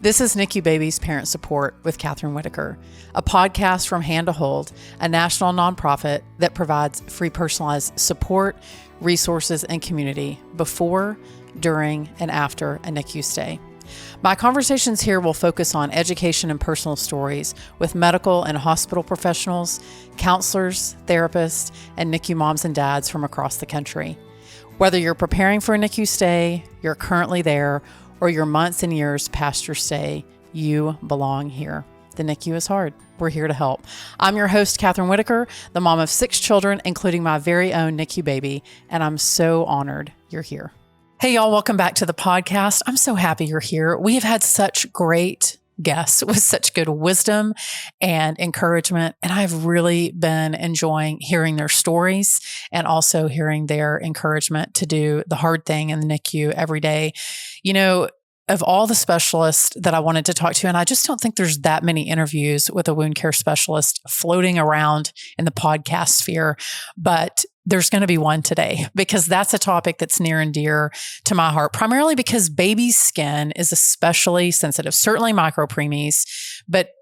This is NICU Babies Parent Support with Catherine Whitaker, a podcast from Hand to Hold, a national nonprofit that provides free personalized support, resources, and community before, during, and after a NICU stay. My conversations here will focus on education and personal stories with medical and hospital professionals, counselors, therapists, and NICU moms and dads from across the country. Whether you're preparing for a NICU stay, you're currently there, or you're months and years past your stay, you belong here. The NICU is hard. We're here to help. I'm your host, Catherine Whitaker, the mom of 6 children, including my very own NICU baby, and I'm so honored you're here. Hey, y'all, welcome back to the podcast. I'm so happy you're here. We have had such great guests with such good wisdom and encouragement, and I've really been enjoying hearing their stories and also hearing their encouragement to do the hard thing in the NICU every day. You know, of all the specialists that I wanted to talk to, and I just don't think there's that many interviews with a wound care specialist floating around in the podcast sphere, but there's going to be one today because that's a topic that's near and dear to my heart, primarily because baby's skin is especially sensitive, certainly micropreemies, but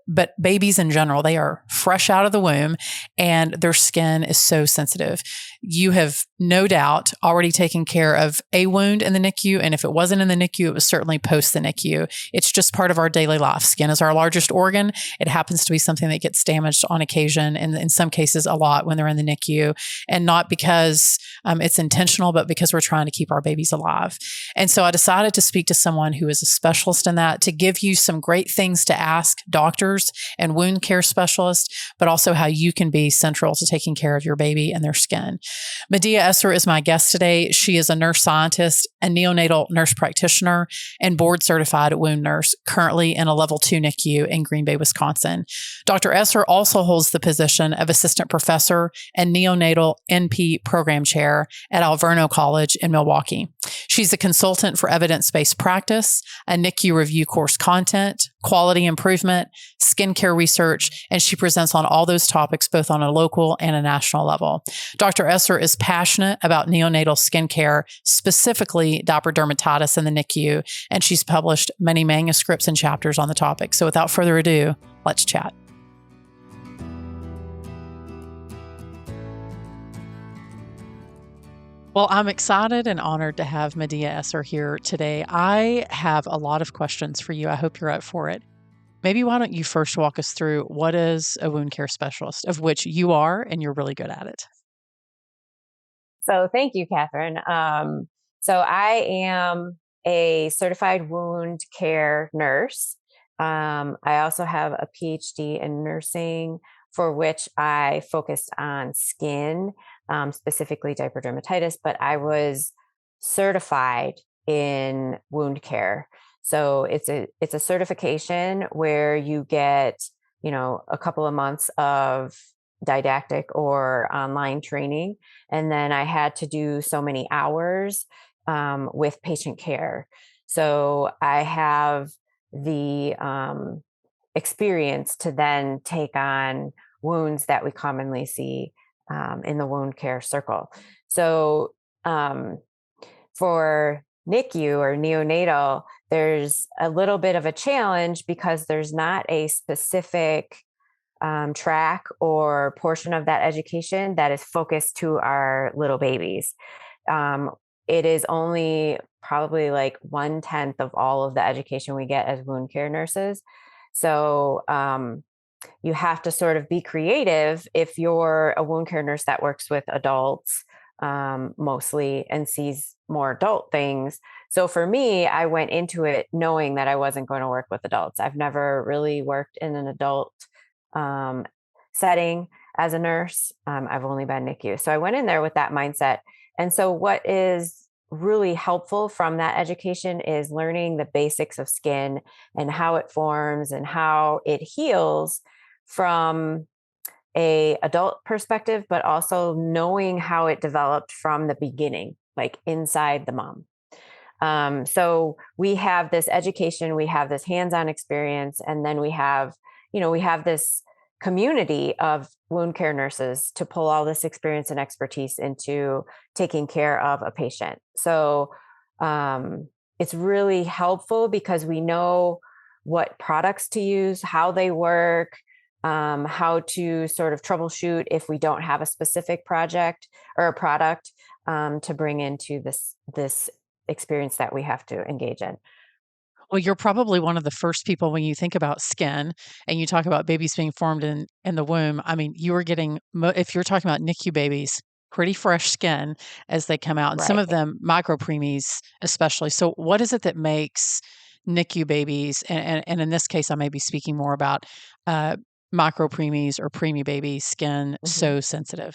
babies in general, they are fresh out of the womb and their skin is so sensitive. You have no doubt already taken care of a wound in the NICU. And if it wasn't in the NICU, it was certainly post the NICU. It's just part of our daily life. Skin is our largest organ. It happens to be something that gets damaged on occasion, and in some cases a lot when they're in the NICU, and not because it's intentional, but because we're trying to keep our babies alive. And so I decided to speak to someone who is a specialist in that to give you some great things to ask doctors and wound care specialists, but also how you can be central to taking care of your baby and their skin. Medea Esser is my guest today. She is a nurse scientist, a neonatal nurse practitioner, and board certified wound nurse, currently in a level 2 NICU in Green Bay, Wisconsin. Dr. Esser also holds the position of assistant professor and neonatal NP program chair at Alverno College in Milwaukee. She's a consultant for evidence-based practice, a NICU review course content, quality improvement, skincare research, and she presents on all those topics, both on a local and a national level. Dr. Esser is passionate about neonatal skincare, specifically diaper dermatitis in the NICU, and she's published many manuscripts and chapters on the topic. So without further ado, let's chat. Well, I'm excited and honored to have Medea Esser here today. I have a lot of questions for you. I hope you're up for it. Maybe why don't you first walk us through what is a wound care specialist, of which you are, and you're really good at it. So thank you, Catherine. So I am a certified wound care nurse. I also have a PhD in nursing, for which I focused on skin, specifically diaper dermatitis, but I was certified in wound care. So it's a certification where you get, a couple of months of didactic or online training. And then I had to do so many hours with patient care. So I have the experience to then take on wounds that we commonly see in the wound care circle. So for NICU or neonatal, there's a little bit of a challenge because there's not a specific track or portion of that education that is focused to our little babies. It is only probably like 1/10 of all of the education we get as wound care nurses. So you have to sort of be creative if you're a wound care nurse that works with adults mostly and sees more adult things. So for me, I went into it knowing that I wasn't going to work with adults. I've never really worked in an adult setting as a nurse. I've only been NICU. So I went in there with that mindset. And so what is really helpful from that education is learning the basics of skin and how it forms and how it heals from a adult perspective, but also knowing how it developed from the beginning, like inside the mom. So we have this education, we have this hands-on experience, and then we have this community of wound care nurses to pull all this experience and expertise into taking care of a patient. So it's really helpful because we know what products to use, how they work, how to sort of troubleshoot if we don't have a specific project or a product to bring into this experience that we have to engage in. Well, you're probably one of the first people when you think about skin and you talk about babies being formed in the womb. I mean, you are getting, if you're talking about NICU babies, pretty fresh skin as they come out, and some Right. of them micropreemies, especially. So, what is it that makes NICU babies, and in this case, I may be speaking more about uh, micropreemies or preemie baby skin Mhm. so sensitive?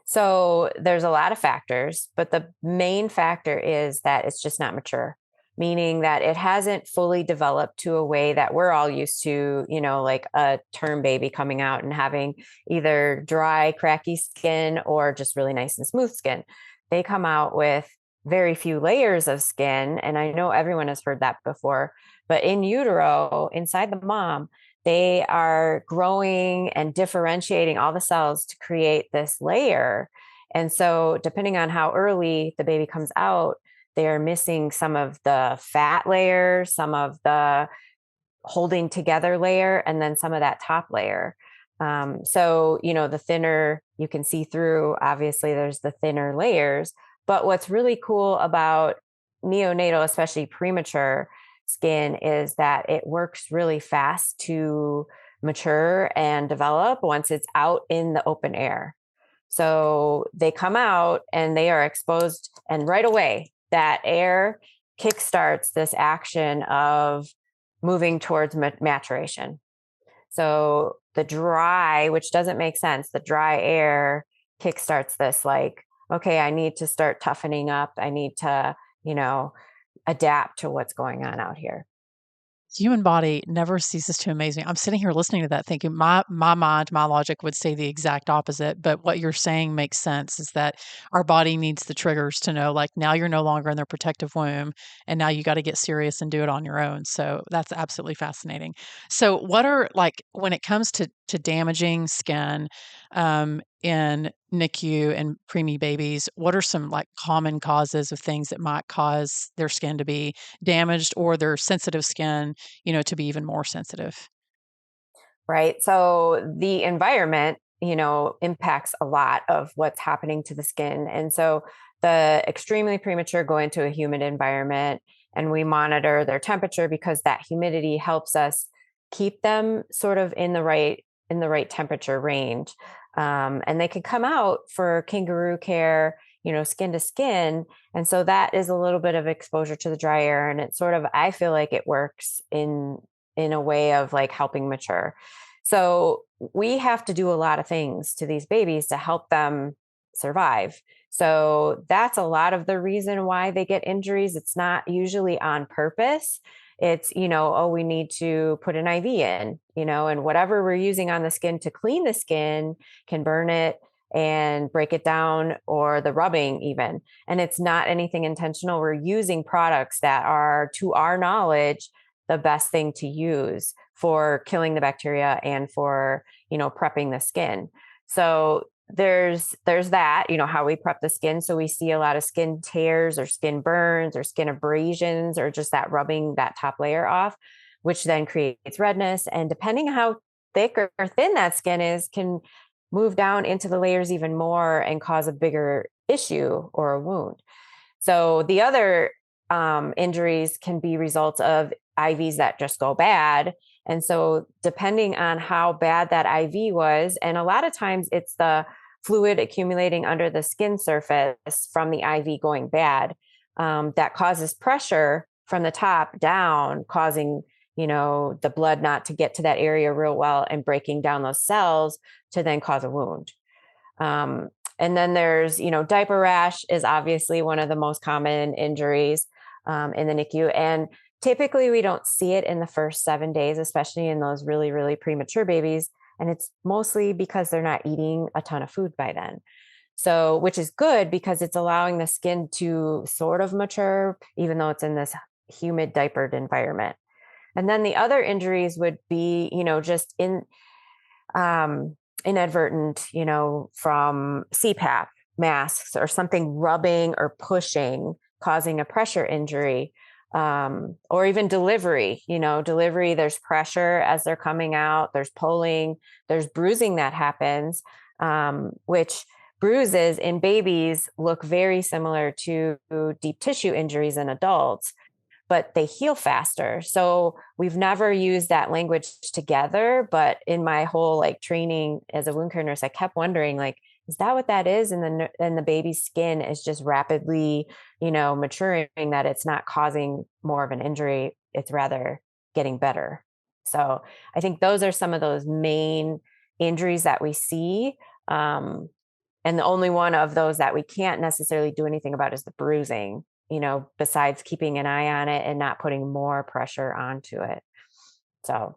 So there's a lot of factors, but the main factor is that it's just not mature, meaning that it hasn't fully developed to a way that we're all used to, like a term baby coming out and having either dry, cracky skin or just really nice and smooth skin. They come out with very few layers of skin. And I know everyone has heard that before, but in utero, inside the mom, they are growing and differentiating all the cells to create this layer. And so, depending on how early the baby comes out, they're missing some of the fat layer, some of the holding together layer, and then some of that top layer. The thinner you can see through, obviously, there's the thinner layers. But what's really cool about neonatal, especially premature skin, is that it works really fast to mature and develop once it's out in the open air. So they come out and they are exposed, and right away, that air kickstarts this action of moving towards maturation. So the dry, which doesn't make sense, the dry air kickstarts this like, okay, I need to start toughening up. I need to, you know, adapt to what's going on out here. Human body never ceases to amaze me. I'm sitting here listening to that thinking my mind, my logic would say the exact opposite, but what you're saying makes sense is that our body needs the triggers to know like now you're no longer in their protective womb and now you got to get serious and do it on your own. So that's absolutely fascinating. So what are like when it comes to damaging skin in NICU and preemie babies, what are some like common causes of things that might cause their skin to be damaged or their sensitive skin to be even more sensitive? Right. So the environment, impacts a lot of what's happening to the skin. And so the extremely premature go into a humid environment and we monitor their temperature because that humidity helps us keep them sort of in the right temperature range. And they can come out for kangaroo care, skin to skin. And so that is a little bit of exposure to the dry air. And it sort of, I feel like it works in a way of like helping mature. So we have to do a lot of things to these babies to help them survive. So that's a lot of the reason why they get injuries. It's not usually on purpose. It's, oh, we need to put an IV in, and whatever we're using on the skin to clean the skin can burn it and break it down, or the rubbing even. And it's not anything intentional. We're using products that are, to our knowledge, the best thing to use for killing the bacteria and for, prepping the skin. So there's that, how we prep the skin. So we see a lot of skin tears or skin burns or skin abrasions or just that rubbing that top layer off, which then creates redness. And depending on how thick or thin that skin is, can move down into the layers even more and cause a bigger issue or a wound. So the other injuries can be results of IVs that just go bad. And so, depending on how bad that IV was, and a lot of times it's the fluid accumulating under the skin surface from the IV going bad, that causes pressure from the top down, causing the blood not to get to that area real well and breaking down those cells to then cause a wound. And then there's, diaper rash is obviously one of the most common injuries in the NICU. And typically we don't see it in the first 7 days, especially in those really, really premature babies. And it's mostly because they're not eating a ton of food by then. So, which is good because it's allowing the skin to sort of mature, even though it's in this humid diapered environment. And then the other injuries would be, just inadvertent, from CPAP masks or something rubbing or pushing, causing a pressure injury. or even delivery, delivery, there's pressure as they're coming out, there's pulling, there's bruising that happens, which bruises in babies look very similar to deep tissue injuries in adults, but they heal faster. So we've never used that language together, but in my whole like training as a wound care nurse, I kept wondering, like, is that what that is? And the baby's skin is just rapidly, maturing, that it's not causing more of an injury. It's rather getting better. So I think those are some of those main injuries that we see. And the only one of those that we can't necessarily do anything about is the bruising, besides keeping an eye on it and not putting more pressure onto it. So,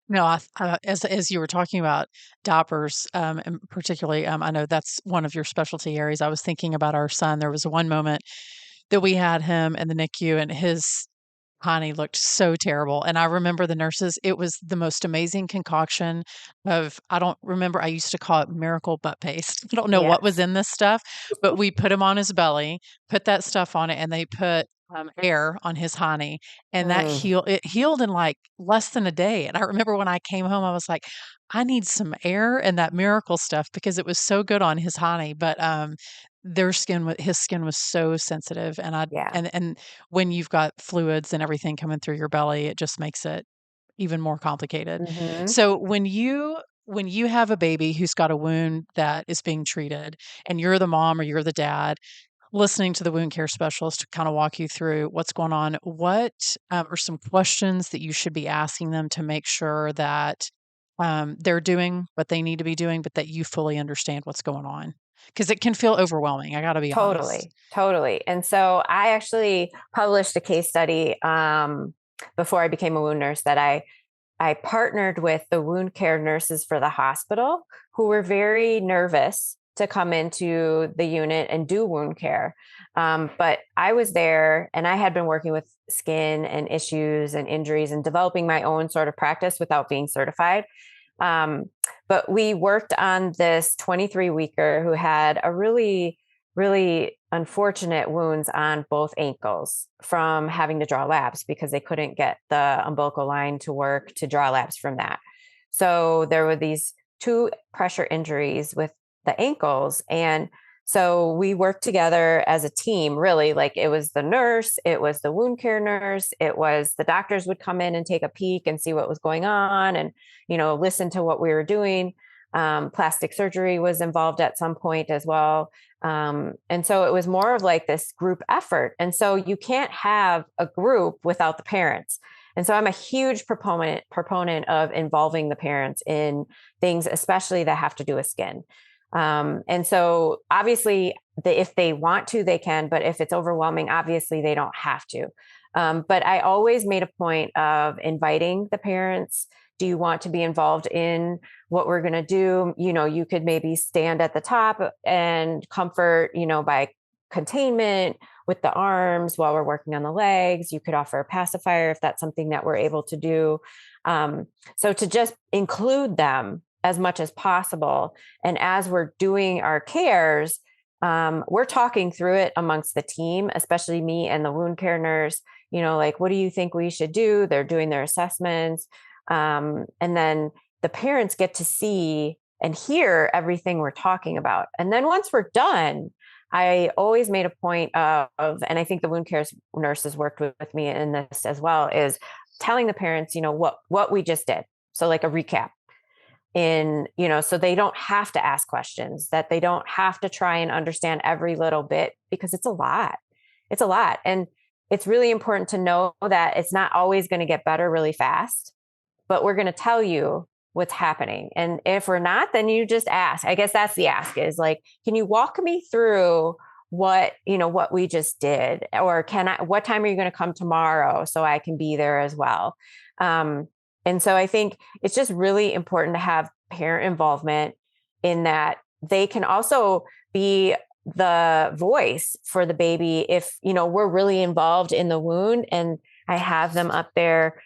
No, as you were talking about diapers, and particularly, I know that's one of your specialty areas. I was thinking about our son. There was one moment that we had him in the NICU, and his Honey looked so terrible, and I remember the nurses, it was the most amazing concoction of, I don't remember, I used to call it miracle butt paste. I don't know what was yes. in this stuff, but we put him on his belly, put that stuff on it, and they put, air on his Honey, and Mm, it healed in, like, less than a day, and I remember when I came home, I was like, "I need some air and that miracle stuff," because it was so good on his Honey, but, his skin was so sensitive, and I yeah. and when you've got fluids and everything coming through your belly, it just makes it even more complicated. Hmm. So when you have a baby who's got a wound that is being treated and you're the mom or you're the dad listening to the wound care specialist to kind of walk you through what's going on, what are some questions that you should be asking them to make sure that they're doing what they need to be doing, but that you fully understand what's going on? Because it can feel overwhelming. I got to be honest. Totally, totally. And so I actually published a case study before I became a wound nurse, that I partnered with the wound care nurses for the hospital, who were very nervous to come into the unit and do wound care. But I was there and I had been working with skin and issues and injuries and developing my own sort of practice without being certified. Um, but we worked on this 23 weeker who had a really, really unfortunate wounds on both ankles from having to draw labs because they couldn't get the umbilical line to work to draw labs from that. So there were these two pressure injuries with the ankles. And so we worked together as a team, really. Like, it was the nurse, it was the wound care nurse, it was the doctors would come in and take a peek and see what was going on and, listen to what we were doing. Plastic surgery was involved at some point as well. And so it was more of like this group effort. And so you can't have a group without the parents. And so I'm a huge proponent of involving the parents in things, especially that have to do with skin. And so obviously if they want to, they can, but if it's overwhelming, obviously they don't have to. But I always made a point of inviting the parents. Do you want to be involved in what we're going to do? You could maybe stand at the top and comfort, by containment with the arms while we're working on the legs. You could offer a pacifier if that's something that we're able to do. So to just include them as much as possible. And as we're doing our cares, we're talking through it amongst the team, especially me and the wound care nurse, like, what do you think we should do? They're doing their assessments. And then the parents get to see and hear everything we're talking about. And then once we're done, I always made a point of, and I think the wound care nurses worked with me in this as well, is telling the parents, what we just did. So like a recap so they don't have to ask questions, that they don't have to try and understand every little bit, because it's a lot. It's a lot. And it's really important to know that it's not always going to get better really fast, but we're going to tell you what's happening. And if we're not, then you just ask. I guess that's the ask, is like, can you walk me through what we just did? Or what time are you going to come tomorrow so I can be there as well? And so I think it's just really important to have parent involvement, in that they can also be the voice for the baby. If, we're really involved in the wound and I have them up there,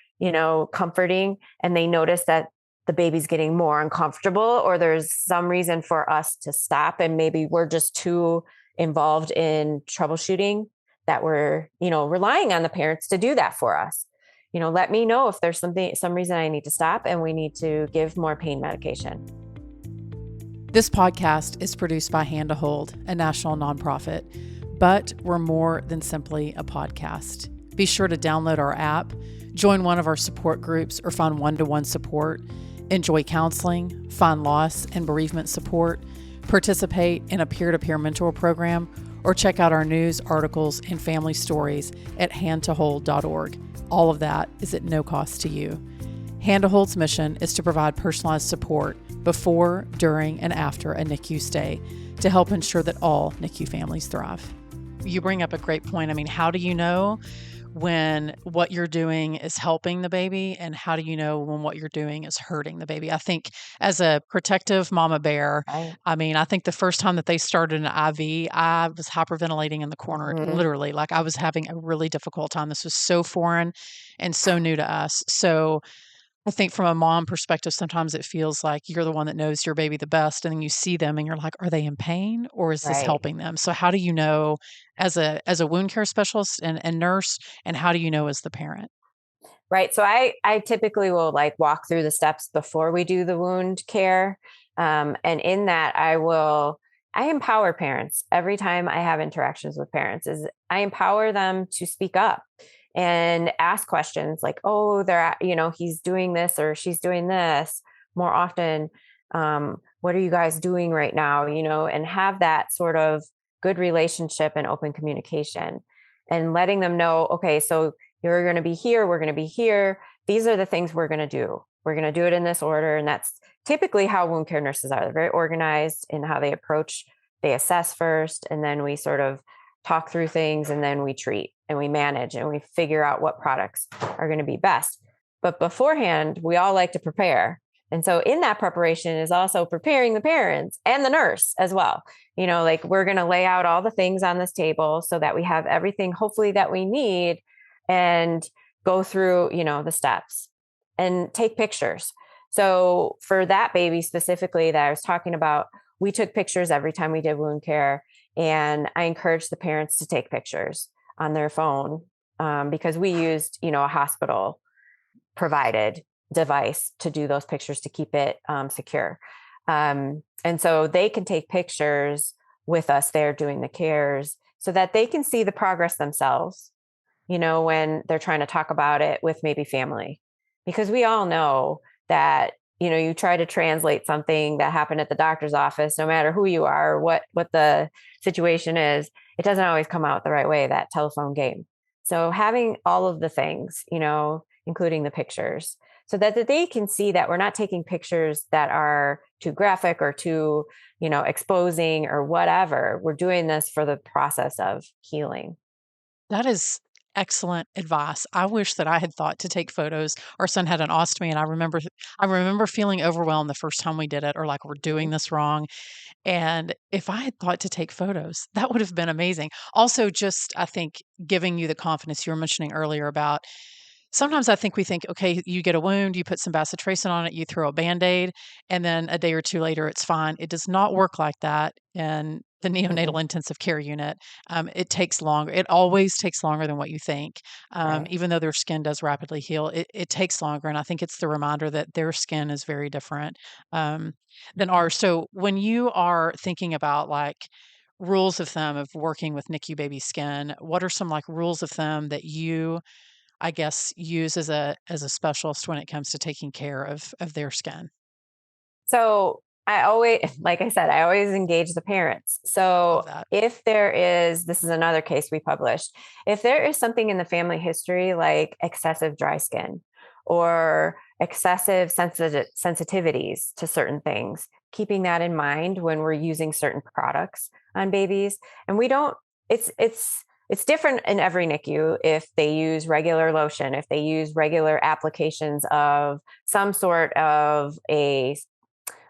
comforting, and they notice that the baby's getting more uncomfortable, or there's some reason for us to stop and maybe we're just too involved in troubleshooting, that we're, relying on the parents to do that for us. Let me know if there's some reason I need to stop and we need to give more pain medication. This podcast is produced by Hand to Hold, a national nonprofit, but we're more than simply a podcast. Be sure to download our app, join one of our support groups, or find one-to-one support, enjoy counseling, find loss and bereavement support, participate in a peer-to-peer mentor program, or check out our news, articles, and family stories at handtohold.org. All of that is at no cost to you. Hand to Hold's mission is to provide personalized support before, during, and after a NICU stay to help ensure that all NICU families thrive. You bring up a great point. I mean, how do you know when what you're doing is helping the baby, and how do you know when what you're doing is hurting the baby? I think as a protective mama bear, Right. I think the first time that they started an IV, I was hyperventilating in the corner, literally, like I was having a really difficult time. This was so foreign and so new to us. So I think from a mom perspective, sometimes it feels like you're the one that knows your baby the best, and then you see them and you're like, are they in pain or is this Right. helping them? So how do you know as a wound care specialist and nurse, and how do you know as the parent? Right. So I typically will walk through the steps before we do the wound care. And in that I empower parents every time I have interactions with parents. Is I empower them to speak up and ask questions like, oh, he's doing this or she's doing this more often. What are you guys doing right now? And have that sort of good relationship and open communication, and letting them know, okay, so you're going to be here. We're going to be here. These are the things we're going to do. We're going to do it in this order. And that's typically how wound care nurses are. They're very organized in how they approach. They assess first, and then we sort of talk through things, and then we treat and we manage and we figure out what products are going to be best. But beforehand, we all like to prepare. And so in that preparation is also preparing the parents and the nurse as well. We're going to lay out all the things on this table so that we have everything, hopefully, that we need, and go through, the steps and take pictures. So for that baby specifically that I was talking about, we took pictures every time we did wound care. And I encouraged the parents to take pictures on their phone, because we used, a hospital provided device to do those pictures to keep it secure. And so they can take pictures with us there doing the cares so that they can see the progress themselves, when they're trying to talk about it with maybe family. Because we all know that, you try to translate something that happened at the doctor's office, no matter who you are, or what the situation is, it doesn't always come out the right way, that telephone game. So having all of the things, including the pictures, so that they can see that we're not taking pictures that are too graphic or too, exposing or whatever. We're doing this for the process of healing. That is excellent advice. I wish that I had thought to take photos. Our son had an ostomy, and I remember feeling overwhelmed the first time we did it, or like we're doing this wrong. And if I had thought to take photos, that would have been amazing. Also, just I think giving you the confidence you were mentioning earlier about, sometimes I think we think, okay, you get a wound, you put some bacitracin on it, you throw a Band-Aid, and then a day or two later, it's fine. It does not work like that in the neonatal intensive care unit. It takes longer. It always takes longer than what you think. Right. Even though their skin does rapidly heal, it takes longer. And I think it's the reminder that their skin is very different than ours. So when you are thinking about like rules of thumb of working with NICU baby skin, what are some like rules of thumb that you, I guess, use as a specialist when it comes to taking care of their skin? So I always, like I said, I always engage the parents. Love So that. if this is another case we published, if there is something in the family history like excessive dry skin or excessive sensitivities to certain things, keeping that in mind when we're using certain products on babies. And we don't, it's different in every NICU if they use regular lotion, if they use regular applications of some sort of a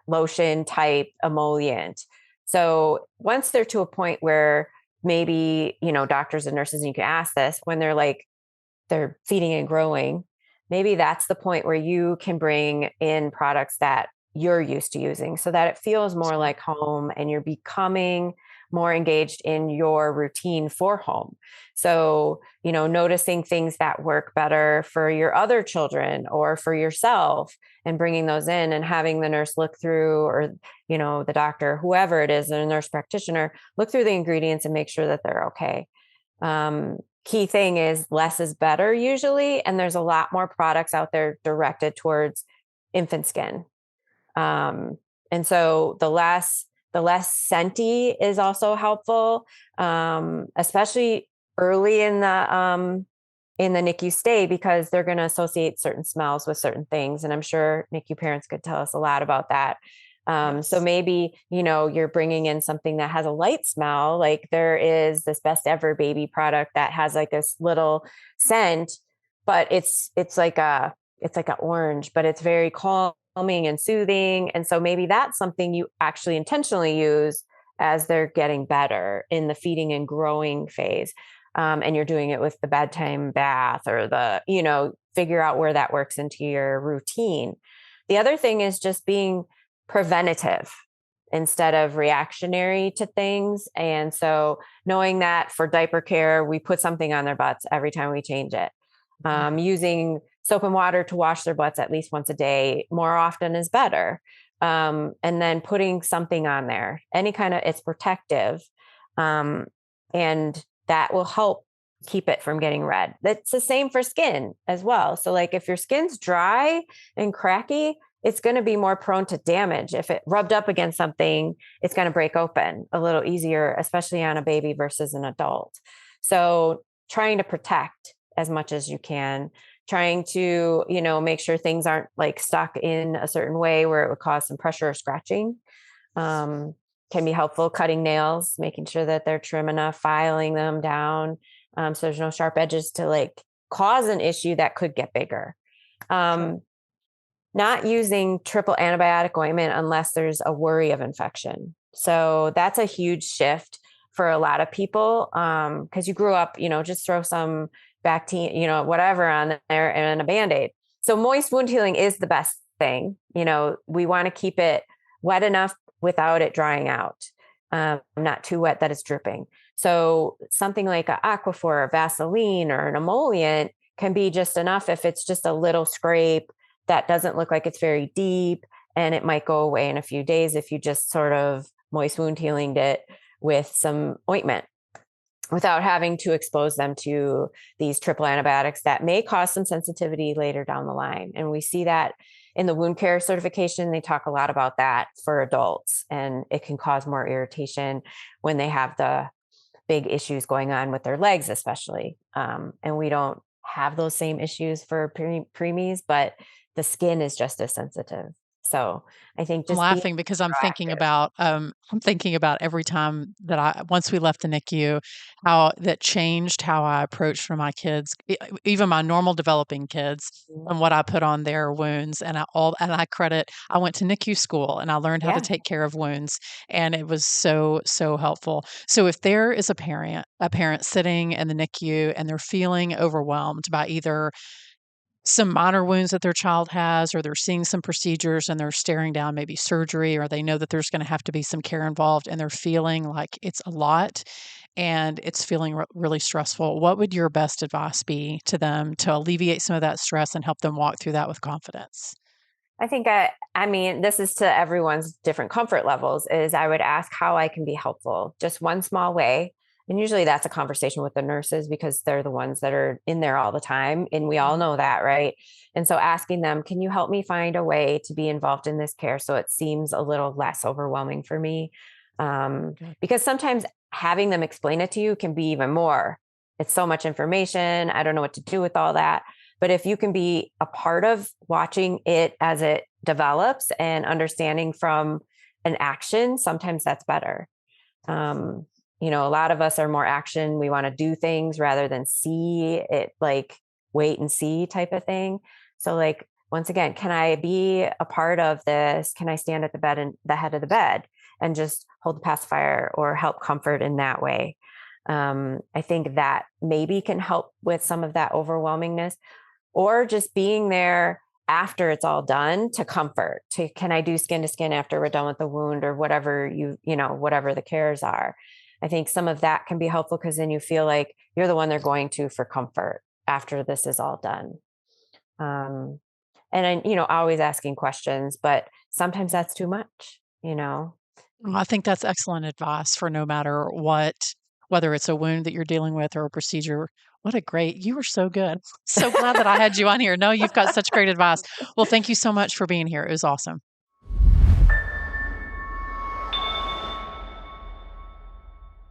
lotion type emollient. So once they're to a point where maybe, doctors and nurses, and you can ask this, when they're feeding and growing, maybe that's the point where you can bring in products that you're used to using so that it feels more like home and you're becoming more engaged in your routine for home. So, noticing things that work better for your other children or for yourself, and bringing those in and having the nurse look through, or, the doctor, whoever it is, a nurse practitioner, look through the ingredients and make sure that they're okay. Key thing is less is better usually. And there's a lot more products out there directed towards infant skin. And so the less scenty is also helpful, especially early in the NICU stay, because they're going to associate certain smells with certain things. And I'm sure NICU parents could tell us a lot about that. So maybe, you're bringing in something that has a light smell. Like there is this Best Ever baby product that has like this little scent, but it's like a orange, but it's very calming and soothing. And so maybe that's something you actually intentionally use as they're getting better in the feeding and growing phase. And you're doing it with the bedtime bath or figure out where that works into your routine. The other thing is just being preventative instead of reactionary to things. And so knowing that for diaper care, we put something on their butts every time we change it. Using soap and water to wash their butts at least once a day more often is better. And then putting something on there, it's protective. And that will help keep it from getting red. That's the same for skin as well. So like if your skin's dry and cracky, it's going to be more prone to damage. If it rubbed up against something, it's going to break open a little easier, especially on a baby versus an adult. So trying to protect as much as you can, trying to, make sure things aren't like stuck in a certain way where it would cause some pressure or scratching. Can be helpful. Cutting nails, making sure that they're trim enough, filing them down. So there's no sharp edges to like cause an issue that could get bigger. Not using triple antibiotic ointment unless there's a worry of infection. So that's a huge shift for a lot of people. Cause you grew up, just throw some bacteria, whatever on there and a Band-Aid. So moist wound healing is the best thing. We want to keep it wet enough without it drying out. Not too wet that it's dripping. So something like an Aquaphor or Vaseline or an emollient can be just enough if it's just a little scrape that doesn't look like it's very deep, and it might go away in a few days if you just sort of moist wound healinged it with some ointment without having to expose them to these triple antibiotics that may cause some sensitivity later down the line. And we see that in the wound care certification. They talk a lot about that for adults, and it can cause more irritation when they have the big issues going on with their legs, especially. And we don't have those same issues for preemies, but the skin is just as sensitive. So I think I'm laughing because I'm thinking about every time that once we left the NICU, how that changed how I approached for my kids, even my normal developing kids, and what I put on their wounds. And I went to NICU school and I learned how to take care of wounds, and it was so, so helpful. So if there is a parent sitting in the NICU and they're feeling overwhelmed by either some minor wounds that their child has, or they're seeing some procedures and they're staring down maybe surgery, or they know that there's going to have to be some care involved and they're feeling like it's a lot and it's feeling really stressful, what would your best advice be to them to alleviate some of that stress and help them walk through that with confidence? I think, this is to everyone's different comfort levels, is I would ask how I can be helpful, just one small way. And usually that's a conversation with the nurses because they're the ones that are in there all the time. And we all know that, right? And so asking them, can you help me find a way to be involved in this care so it seems a little less overwhelming for me? Because sometimes having them explain it to you can be even more. It's so much information. I don't know what to do with all that. But if you can be a part of watching it as it develops and understanding from an action, sometimes that's better. A lot of us are more action. We want to do things rather than see it, like wait and see type of thing. So like, once again, can I be a part of this? Can I stand at the bed and the head of the bed and just hold the pacifier or help comfort in that way? I think that maybe can help with some of that overwhelmingness, or just being there after it's all done to comfort. Can I do skin to skin after we're done with the wound, or whatever whatever the cares are. I think some of that can be helpful because then you feel like you're the one they're going to for comfort after this is all done. And then, always asking questions, but sometimes that's too much, I think that's excellent advice for no matter what, whether it's a wound that you're dealing with or a procedure. You were so good. So glad that I had you on here. No, you've got such great advice. Well, thank you so much for being here. It was awesome.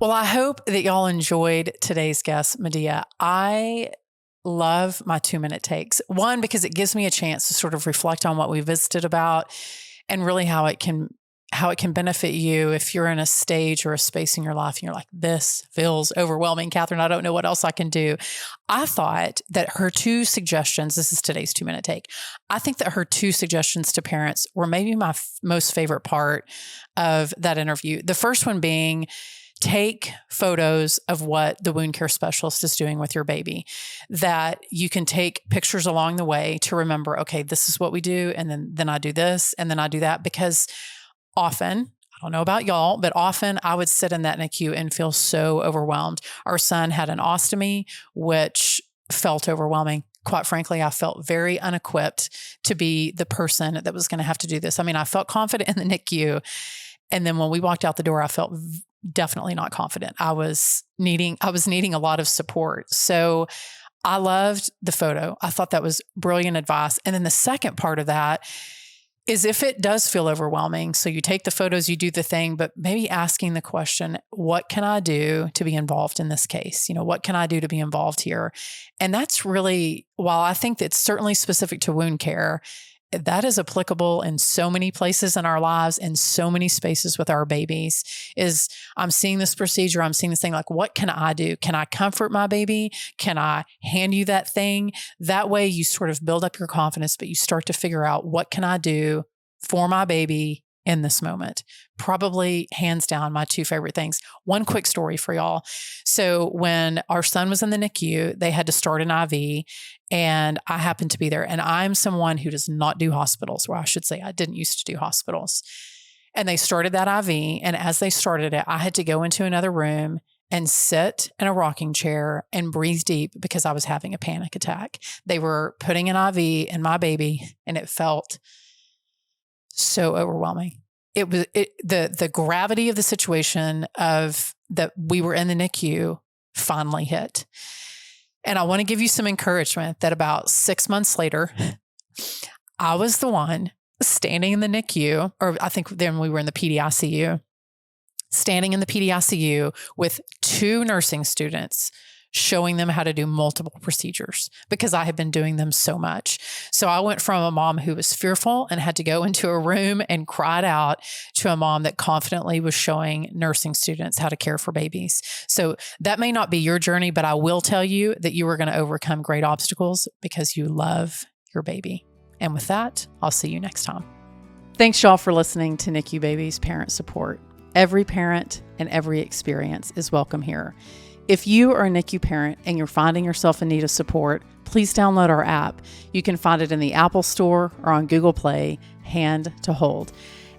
Well, I hope that y'all enjoyed today's guest, Medea. I love my 2-minute takes. One, because it gives me a chance to sort of reflect on what we visited about and really how it can benefit you if you're in a stage or a space in your life and you're like, this feels overwhelming, Catherine. I don't know what else I can do. I thought that her 2 suggestions, this is today's 2-minute take. I think that her 2 suggestions to parents were maybe my most favorite part of that interview. The first one being, take photos of what the wound care specialist is doing with your baby, that you can take pictures along the way to remember, okay, this is what we do. And then I do this and then I do that, because often, I don't know about y'all, but often I would sit in that NICU and feel so overwhelmed. Our son had an ostomy, which felt overwhelming. Quite frankly, I felt very unequipped to be the person that was going to have to do this. I mean, I felt confident in the NICU. And then when we walked out the door, I felt definitely not confident. I was needing a lot of support. So I loved the photo. I thought that was brilliant advice. And then the second part of that is, if it does feel overwhelming, so you take the photos, you do the thing, but maybe asking the question, what can I do to be involved in this case? What can I do to be involved here? And that's really, while I think that's certainly specific to wound care, that is applicable in so many places in our lives, in so many spaces with our babies, is I'm seeing this procedure, I'm seeing this thing, like, what can I do? Can I comfort my baby? Can I hand you that thing? That way you sort of build up your confidence, but you start to figure out, what can I do for my baby in this moment? Probably hands down my 2 favorite things. One quick story for y'all. So when our son was in the NICU, they had to start an IV, and I happened to be there. And I'm someone who does not do hospitals, or I should say I didn't used to do hospitals. And they started that IV. And as they started it, I had to go into another room and sit in a rocking chair and breathe deep because I was having a panic attack. They were putting an IV in my baby, and it felt so overwhelming. It was the gravity of the situation of that we were in the NICU finally hit. And I want to give you some encouragement that about 6 months later, I was the one standing in the NICU, or I think then we were in the PD ICU, standing in the PD ICU with 2 nursing students, showing them how to do multiple procedures because I had been doing them so much. So I went from a mom who was fearful and had to go into a room and cried out to a mom that confidently was showing nursing students how to care for babies. So that may not be your journey, but I will tell you that you are going to overcome great obstacles because you love your baby. And with that, I'll see you next time. Thanks, y'all, for listening to NICU Babies Parent Support. Every parent and every experience is welcome here. If you are a NICU parent and you're finding yourself in need of support, please download our app. You can find it in the Apple Store or on Google Play, Hand to Hold.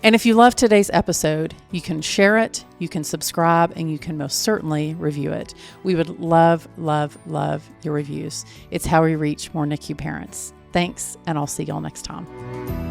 And if you love today's episode, you can share it, you can subscribe, and you can most certainly review it. We would love, love, love your reviews. It's how we reach more NICU parents. Thanks, and I'll see y'all next time.